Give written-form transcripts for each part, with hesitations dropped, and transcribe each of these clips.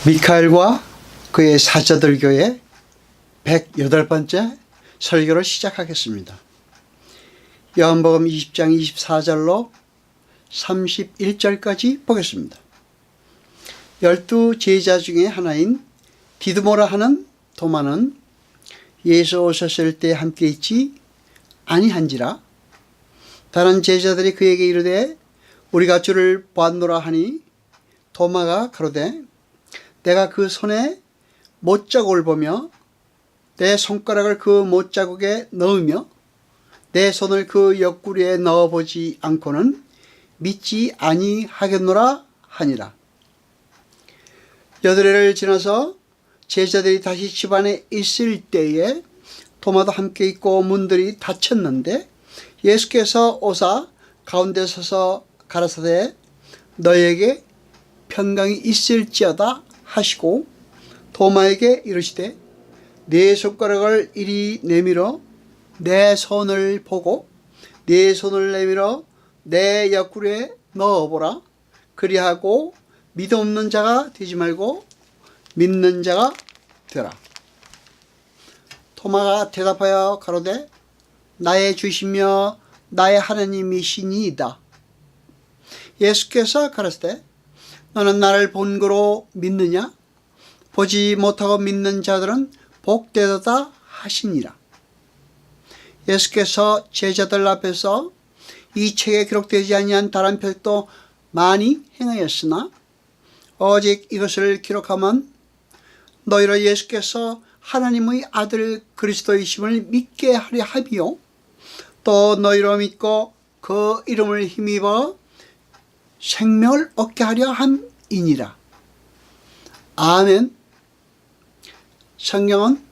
미카엘과 그의 사자들 교회 108번째 설교를 시작하겠습니다. 요한복음 20장 24절로 31절까지 보겠습니다. 12 제자 중에 하나인 디두모라 하는 도마는 예수 오셨을 때 함께 있지 아니한지라. 다른 제자들이 그에게 이르되 우리가 주를 보았노라 하니 도마가 가로되 내가 그 손에 못자국을 보며 내 손가락을 그 못자국에 넣으며 내 손을 그 옆구리에 넣어보지 않고는 믿지 아니하겠노라 하니라. 8일을 지나서 제자들이 다시 집안에 있을 때에 도마도 함께 있고 문들이 닫혔는데 예수께서 오사 가운데 서서 가라사대 너에게 평강이 있을지어다 하시고 도마에게 이르시되 네 손가락을 이리 내밀어 내 손을 보고 네 손을 내밀어 내 옆구리에 넣어보라. 그리하고 믿음 없는 자가 되지 말고 믿는 자가 되라. 도마가 대답하여 가로되 나의 주시며 나의 하나님이시니이다. 예수께서 가라사대 너는 나를 본 거로 믿느냐? 보지 못하고 믿는 자들은 복되도다 하시니라. 예수께서 제자들 앞에서 이 책에 기록되지 아니한 다른 표적도 많이 행하였으나 오직 이것을 기록하면 너희로 예수께서 하나님의 아들 그리스도이심을 믿게 하려 함이요 또 너희로 믿고 그 이름을 힘입어 생명을 얻게 하려 함이니라. 아멘. 성경은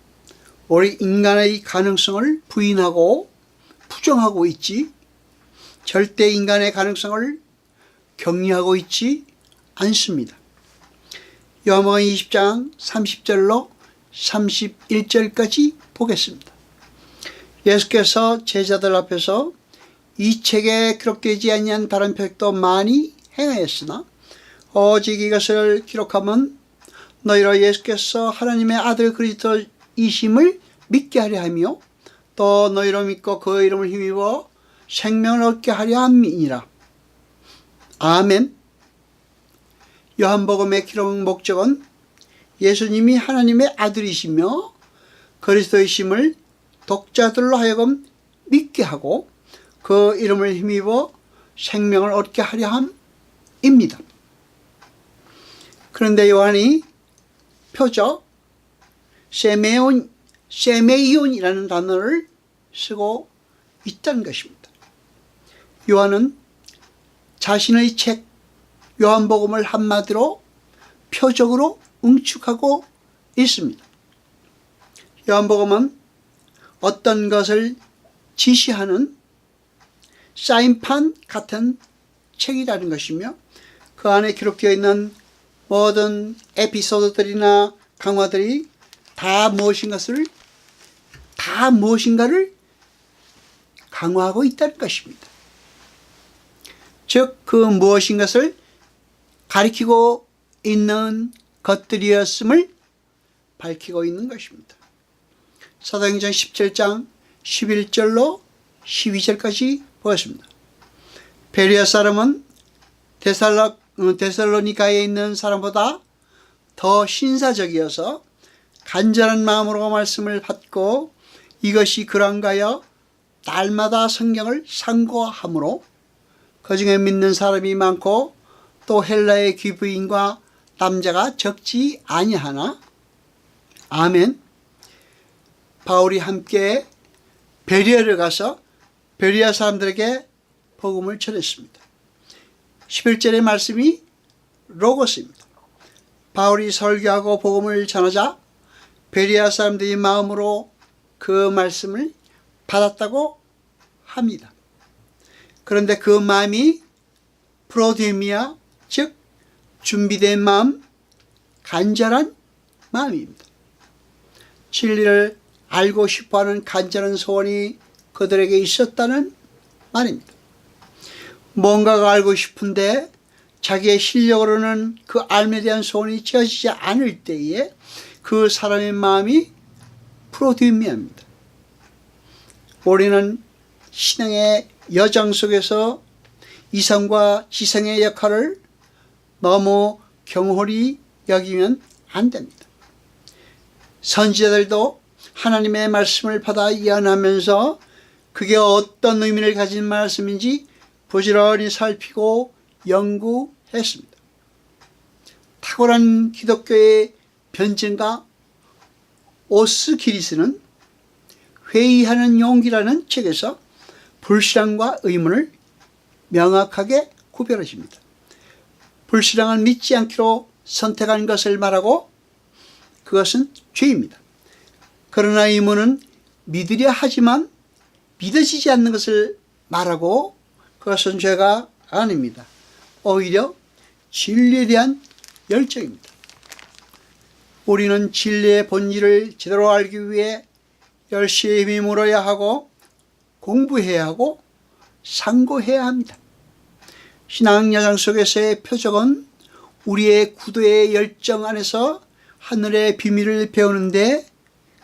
우리 인간의 가능성을 부인하고 부정하고 있지 절대 인간의 가능성을 격려하고 있지 않습니다. 요한복음 20장 30절로 31절까지 보겠습니다. 예수께서 제자들 앞에서 이 책에 기록되지 아니한 다른 표적도 많이 행하였으나 오직 이것을 기록하면 너희로 예수께서 하나님의 아들 그리스도이심을 믿게 하려 하며 또 너희로 믿고 그 이름을 힘입어 생명을 얻게 하려 함이니라. 아멘. 요한복음의 기록 목적은 예수님이 하나님의 아들이시며 그리스도이심을 독자들로 하여금 믿게 하고 그 이름을 힘입어 생명을 얻게 하려 함입니다. 그런데 요한이 표적 세메이온이라는 단어를 쓰고 있다는 것입니다. 요한은 자신의 책 요한복음을 한마디로 표적으로 응축하고 있습니다. 요한복음은 어떤 것을 지시하는 사인판 같은 책이라는 것이며 그 안에 기록되어 있는 모든 에피소드들이나 강화들이 다 무엇인가를 강화하고 있다는 것입니다. 즉 그 무엇인 것을 가리키고 있는 것들이었음을 밝히고 있는 것입니다. 사도행전 17장 11절로 12절까지 보겠습니다. 베레아 사람은 데살로니가에 있는 사람보다 더 신사적이어서 간절한 마음으로 말씀을 받고 이것이 그런가 하여 날마다 성경을 상고하므로 그중에 믿는 사람이 많고 또 헬라의 귀부인과 남자가 적지 아니하나. 아멘. 바울이 함께 베레아를 가서 베레아 사람들에게 복음을 전했습니다. 11절의 말씀이 로고스입니다. 바울이 설교하고 복음을 전하자 베레아 사람들이 마음으로 그 말씀을 받았다고 합니다. 그런데 그 마음이 프로데미아, 즉 준비된 마음, 간절한 마음입니다. 진리를 알고 싶어하는 간절한 소원이 그들에게 있었다는 말입니다. 뭔가가 알고 싶은데 자기의 실력으로는 그 알에 대한 소원이 채워지지 않을 때에 그 사람의 마음이 프로듀미아입니다. 우리는 신앙의 여정 속에서 이성과 지성의 역할을 너무 경홀히 여기면 안 됩니다. 선지자들도 하나님의 말씀을 받아 예언하면서 그게 어떤 의미를 가진 말씀인지 부지런히 살피고 연구했습니다. 탁월한 기독교의 변증가 오스 기리스는 회의하는 용기라는 책에서 불신앙과 의문을 명확하게 구별하십니다. 불신앙은 믿지 않기로 선택한 것을 말하고 그것은 죄입니다. 그러나 의문은 믿으려 하지만 믿어지지 않는 것을 말하고 그것은 죄가 아닙니다. 오히려 진리에 대한 열정입니다. 우리는 진리의 본질을 제대로 알기 위해 열심히 물어야 하고 공부해야 하고 상고해야 합니다. 신앙 여정 속에서의 표적은 우리의 구도의 열정 안에서 하늘의 비밀을 배우는데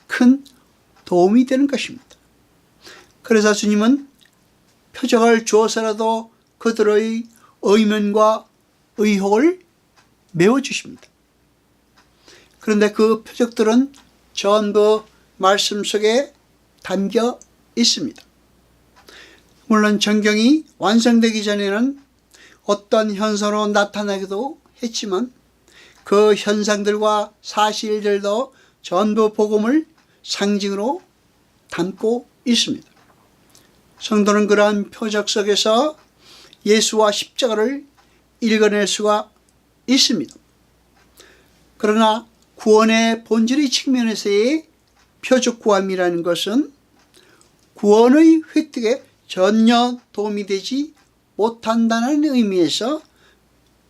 큰 도움이 되는 것입니다. 그래서 주님은 표적을 주어서라도 그들의 의문과 의혹을 메워주십니다. 그런데 그 표적들은 전부 말씀 속에 담겨 있습니다. 물론 성경이 완성되기 전에는 어떤 현상으로 나타나기도 했지만 그 현상들과 사실들도 전부 복음을 상징으로 담고 있습니다. 성도는 그러한 표적 속에서 예수와 십자가를 읽어낼 수가 있습니다. 그러나 구원의 본질의 측면에서의 표적 구함이라는 것은 구원의 획득에 전혀 도움이 되지 못한다는 의미에서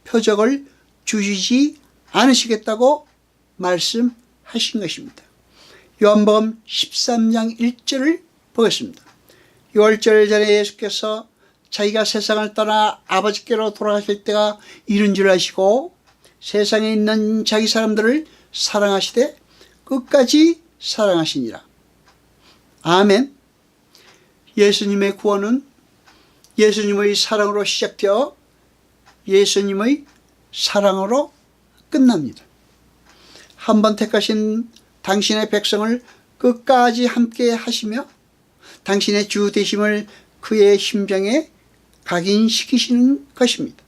표적을 주시지 않으시겠다고 말씀하신 것입니다. 요한복음 13장 1절을 보겠습니다. 6월절 전에 예수께서 자기가 세상을 떠나 아버지께로 돌아가실 때가 이른 줄 아시고 세상에 있는 자기 사람들을 사랑하시되 끝까지 사랑하시니라. 아멘. 예수님의 구원은 예수님의 사랑으로 시작되어 예수님의 사랑으로 끝납니다. 한번 택하신 당신의 백성을 끝까지 함께 하시며 당신의 주 되심을 그의 심정에 각인시키시는 것입니다.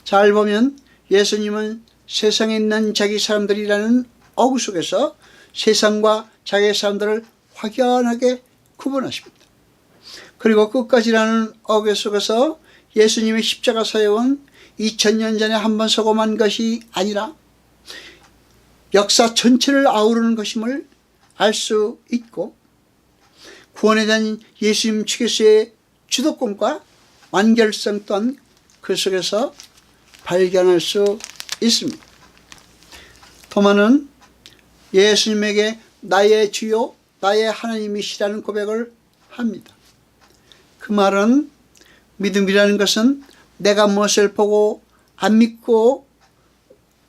잘 보면 예수님은 세상에 있는 자기 사람들이라는 어구 속에서 세상과 자기 사람들을 확연하게 구분하십니다. 그리고 끝까지라는 어구 속에서 예수님의 십자가 사역은 2000년 전에 한번 서고만 것이 아니라 역사 전체를 아우르는 것임을 알 수 있고 구원에 대한 예수님 측에서의 주도권과 완결성 또한 그 속에서 발견할 수 있습니다. 도마는 예수님에게 나의 주요 나의 하나님이시라는 고백을 합니다. 그 말은 믿음이라는 것은 내가 무엇을 보고 안 믿고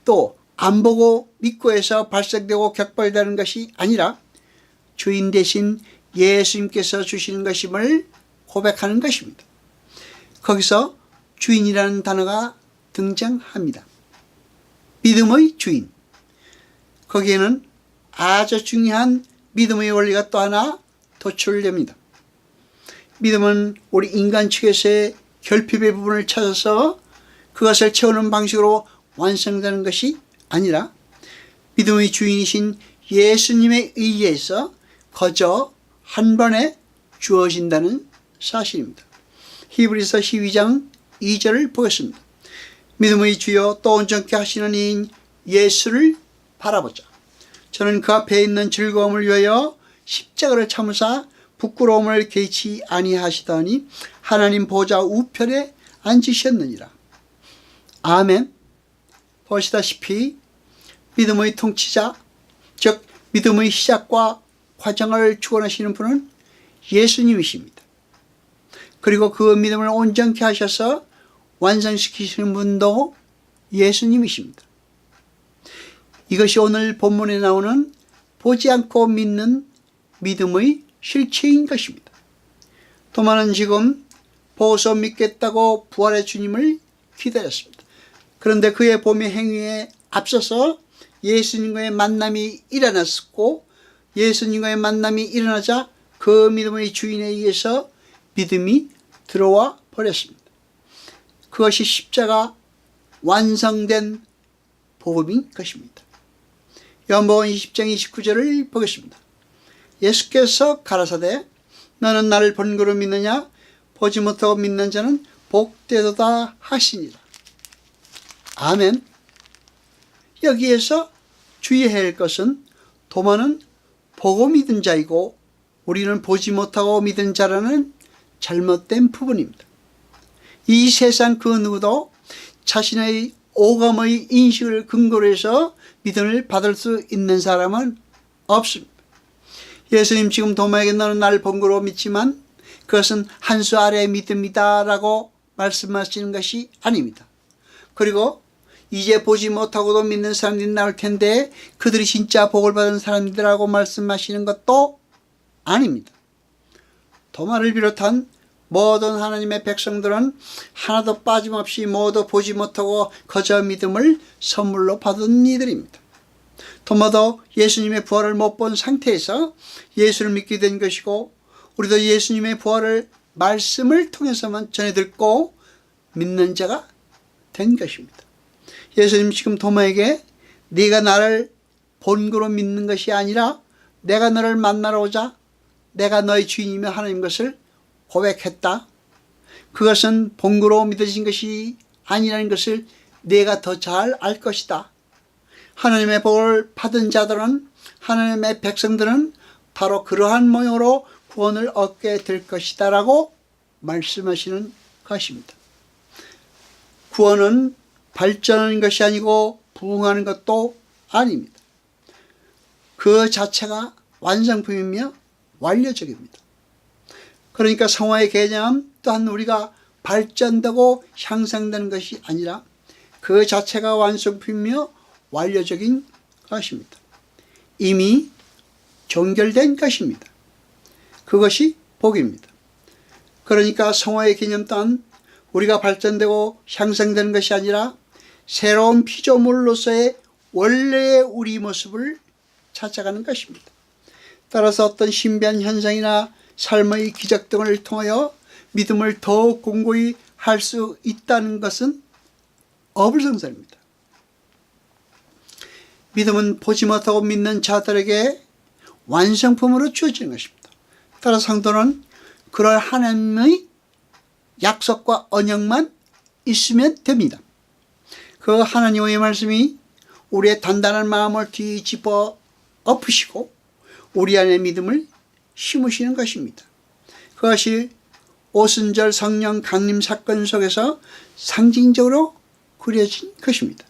또 안 보고 믿고 해서 발생되고 격발되는 것이 아니라 주인 대신 예수님께서 주시는 것임을 고백하는 것입니다. 거기서 주인이라는 단어가 등장합니다. 믿음의 주인. 거기에는 아주 중요한 믿음의 원리가 또 하나 도출됩니다. 믿음은 우리 인간 측에서의 결핍의 부분을 찾아서 그것을 채우는 방식으로 완성되는 것이 아니라 믿음의 주인이신 예수님의 의지에서 거저 한 번에 주어진다는 사실입니다. 히브리서 12장 2절을 보겠습니다. 믿음의 주여 또 온전케 하시는 이인 예수를 바라보자. 저는 그 앞에 있는 즐거움을 위하여 십자가를 참으사 부끄러움을 개치 아니하시더니 하나님 보좌 우편에 앉으셨느니라. 아멘. 보시다시피 믿음의 통치자, 즉 믿음의 시작과 과정을 주관하시는 분은 예수님이십니다. 그리고 그 믿음을 온전케 하셔서 완성시키시는 분도 예수님이십니다. 이것이 오늘 본문에 나오는 보지 않고 믿는 믿음의 실체인 것입니다. 도마는 지금 보고서 믿겠다고 부활의 주님을 기다렸습니다. 그런데 그의 봄의 행위에 앞서서 예수님과의 만남이 일어났었고, 예수님과의 만남이 일어나자 그 믿음의 주인에 의해서 믿음이 들어와 버렸습니다. 그것이 십자가 완성된 복음인 것입니다. 요한복음 20장 29절을 보겠습니다. 예수께서 가라사대 너는 나를 본거로 믿느냐? 보지 못하고 믿는 자는 복되도다 하시니라. 아멘. 여기에서 주의해야 할 것은 도마는 보고 믿은 자이고 우리는 보지 못하고 믿은 자라는 잘못된 부분입니다. 이 세상 그 누구도 자신의 오감의 인식을 근거로 해서 믿음을 받을 수 있는 사람은 없습니다. 예수님 지금 도마에게 너는 나를 본거로 믿지만 그것은 한 수 아래의 믿음이다 라고 말씀하시는 것이 아닙니다. 그리고 이제 보지 못하고도 믿는 사람들이 나올 텐데 그들이 진짜 복을 받은 사람들이라고 말씀하시는 것도 아닙니다. 도마를 비롯한 모든 하나님의 백성들은 하나도 빠짐없이 모두 보지 못하고 거저 믿음을 선물로 받은 이들입니다. 도마도 예수님의 부활을 못 본 상태에서 예수를 믿게 된 것이고 우리도 예수님의 부활을 말씀을 통해서만 전해 듣고 믿는 자가 된 것입니다. 예수님 지금 도마에게 네가 나를 본거로 믿는 것이 아니라 내가 너를 만나러 오자 내가 너의 주인이며 하나님 것을 고백했다. 그것은 본거로 믿어진 것이 아니라는 것을 네가 더 잘 알 것이다. 하나님의 복을 받은 자들은 하나님의 백성들은 바로 그러한 모양으로 구원을 얻게 될 것이다 라고 말씀하시는 것입니다. 구원은 발전하는 것이 아니고 부흥하는 것도 아닙니다. 그 자체가 완성품이며 완료적입니다. 그러니까 성화의 개념 또한 우리가 발전되고 향상되는 것이 아니라 그 자체가 완성품이며 완료적인 것입니다. 이미 종결된 것입니다. 그것이 복입니다. 그러니까 성화의 개념 또한 우리가 발전되고 향상되는 것이 아니라 새로운 피조물로서의 원래의 우리 모습을 찾아가는 것입니다. 따라서 어떤 신비한 현상이나 삶의 기적 등을 통하여 믿음을 더욱 공고히 할 수 있다는 것은 어불성설입니다. 믿음은 보지 못하고 믿는 자들에게 완성품으로 주어지는 것입니다. 따라 성도는 그럴 하나님의 약속과 언약만 있으면 됩니다. 그 하나님의 말씀이 우리의 단단한 마음을 뒤집어 엎으시고 우리 안에 믿음을 심으시는 것입니다. 그것이 오순절 성령 강림 사건 속에서 상징적으로 그려진 것입니다.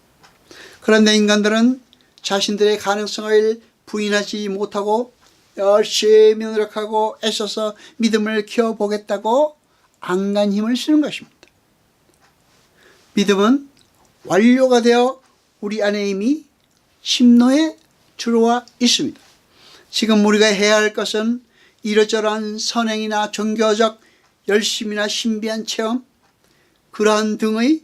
그런데 인간들은 자신들의 가능성을 부인하지 못하고 열심히 노력하고 애써서 믿음을 키워보겠다고 안간 힘을 쓰는 것입니다. 믿음은 완료가 되어 우리 안에 이미 심노에 들어와 있습니다. 지금 우리가 해야 할 것은 이러저러한 선행이나 종교적 열심이나 신비한 체험 그러한 등의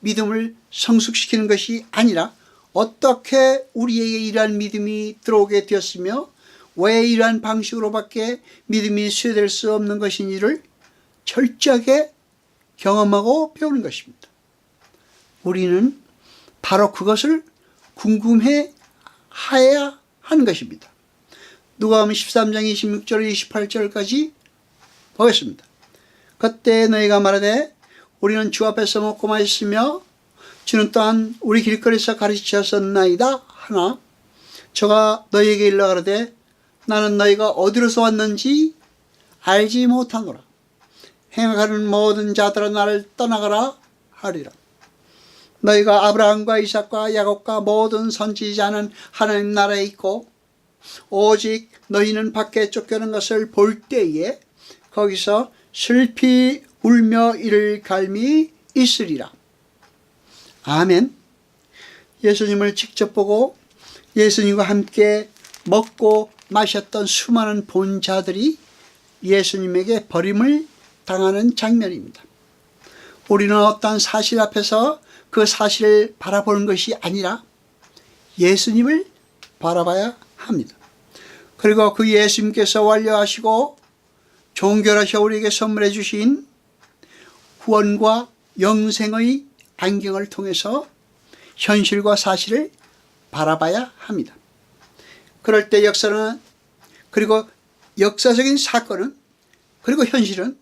믿음을 성숙시키는 것이 아니라 어떻게 우리에게 이러한 믿음이 들어오게 되었으며 왜 이러한 방식으로밖에 믿음이 수여될 수 없는 것인지를 철저하게 경험하고 배우는 것입니다. 우리는 바로 그것을 궁금해 하여야 하는 것입니다. 누가복음 13장 26절 28절까지 보겠습니다. 그때 너희가 말하되 우리는 주 앞에서 먹고만 있으며 주는 또한 우리 길거리에서 가르치셨나이다 하나 저가 너희에게 일러 가로되 나는 너희가 어디로서 왔는지 알지 못하노라. 행하는 모든 자들은 나를 떠나가라 하리라. 너희가 아브라함과 이삭과 야곱과 모든 선지자는 하나님 나라에 있고 오직 너희는 밖에 쫓겨난 것을 볼 때에 거기서 슬피 울며 이를 갈미 있으리라. 아멘. 예수님을 직접 보고 예수님과 함께 먹고 마셨던 수많은 본자들이 예수님에게 버림을 당하는 장면입니다. 우리는 어떠한 사실 앞에서 그 사실을 바라보는 것이 아니라 예수님을 바라봐야 합니다. 그리고 그 예수님께서 완료하시고 종결하셔 우리에게 선물해 주신 구원과 영생의 안경을 통해서 현실과 사실을 바라봐야 합니다. 그럴 때 역사는, 그리고 역사적인 사건은, 그리고 현실은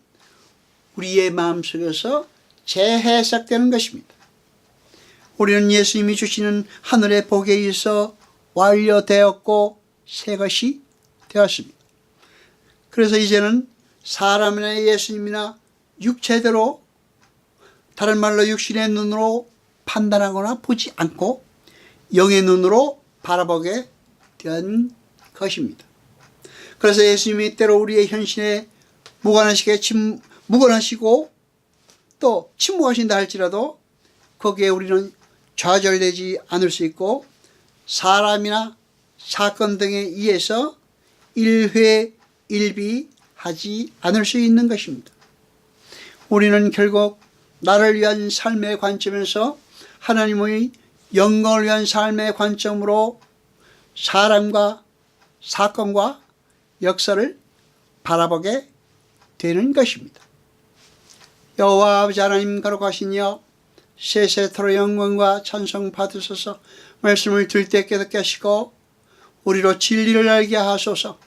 우리의 마음속에서 재해석되는 것입니다. 우리는 예수님이 주시는 하늘의 복에 의해서 완료되었고 새 것이 되었습니다. 그래서 이제는 사람이나 예수님이나 육체대로, 다른 말로 육신의 눈으로 판단하거나 보지 않고 영의 눈으로 바라보게 된 것입니다. 그래서 예수님이 때로 우리의 현실에 무관하시고 또 침묵하신다 할지라도 거기에 우리는 좌절되지 않을 수 있고 사람이나 사건 등에 의해서 일회일비하지 않을 수 있는 것입니다. 우리는 결국 나를 위한 삶의 관점에서 하나님의 영광을 위한 삶의 관점으로 사람과 사건과 역사를 바라보게 되는 것입니다. 여호와 아버지 하나님 거룩하시니여 세세토록 영광과 찬송 받으소서. 말씀을 들을 때 깨닫게 하시고 우리로 진리를 알게 하소서.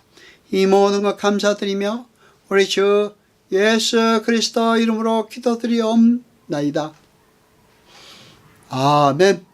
이 모든 것 감사드리며 우리 주 예수 그리스도 이름으로 기도드리옵나이다. 아멘.